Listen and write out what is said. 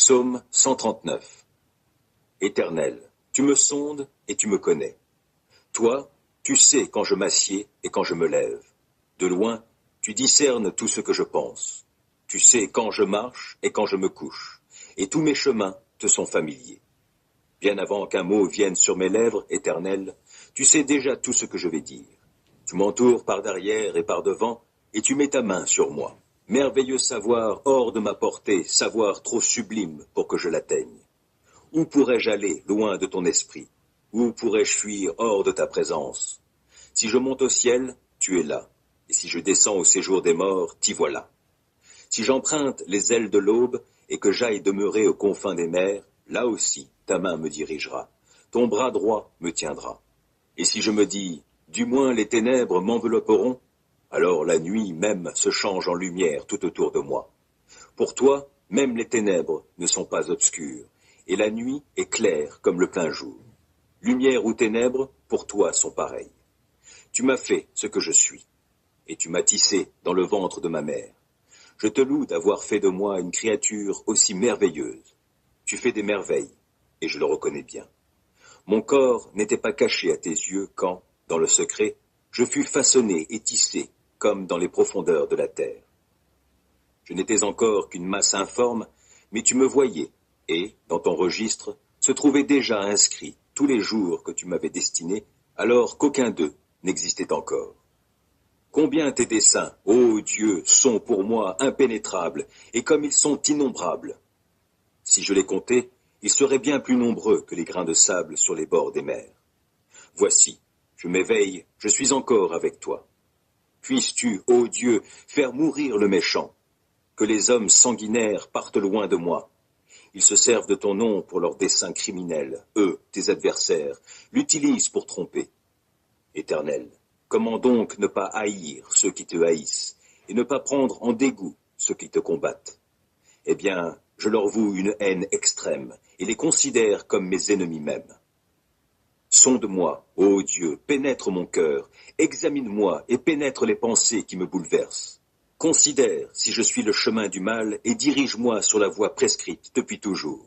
Psaume 139. Éternel, tu me sondes et tu me connais. Toi, tu sais quand je m'assieds et quand je me lève. De loin, tu discernes tout ce que je pense. Tu sais quand je marche et quand je me couche. Et tous mes chemins te sont familiers. Bien avant qu'un mot vienne sur mes lèvres, Éternel, tu sais déjà tout ce que je vais dire. Tu m'entoures par derrière et par devant, et tu mets ta main sur moi. Merveilleux savoir hors de ma portée, savoir trop sublime pour que je l'atteigne. Où pourrais-je aller loin de ton esprit? Où pourrais-je fuir hors de ta présence? Si je monte au ciel, tu es là, et si je descends au séjour des morts, t'y voilà. Si j'emprunte les ailes de l'aube et que j'aille demeurer aux confins des mers, là aussi ta main me dirigera, ton bras droit me tiendra. Et si je me dis, du moins les ténèbres m'envelopperont, alors la nuit même se change en lumière tout autour de moi. Pour toi, même les ténèbres ne sont pas obscures, et la nuit est claire comme le plein jour. Lumière ou ténèbres, pour toi, sont pareilles. Tu m'as fait ce que je suis, et tu m'as tissé dans le ventre de ma mère. Je te loue d'avoir fait de moi une créature aussi merveilleuse. Tu fais des merveilles, et je le reconnais bien. Mon corps n'était pas caché à tes yeux quand, dans le secret, je fus façonné et tissé comme dans les profondeurs de la terre. Je n'étais encore qu'une masse informe, mais tu me voyais, et, dans ton registre, se trouvaient déjà inscrits tous les jours que tu m'avais destinés, alors qu'aucun d'eux n'existait encore. Combien tes desseins, ô Dieu, sont pour moi impénétrables, et comme ils sont innombrables. Si je les comptais, ils seraient bien plus nombreux que les grains de sable sur les bords des mers. Voici, je m'éveille, je suis encore avec toi. Puisses-tu, ô Dieu, faire mourir le méchant, que les hommes sanguinaires partent loin de moi. Ils se servent de ton nom pour leurs desseins criminels, eux, tes adversaires, l'utilisent pour tromper. Éternel, comment donc ne pas haïr ceux qui te haïssent, et ne pas prendre en dégoût ceux qui te combattent? Eh bien, je leur voue une haine extrême, et les considère comme mes ennemis mêmes. Sonde-moi, ô Dieu, pénètre mon cœur, examine-moi et pénètre les pensées qui me bouleversent. Considère si je suis le chemin du mal et dirige-moi sur la voie prescrite depuis toujours.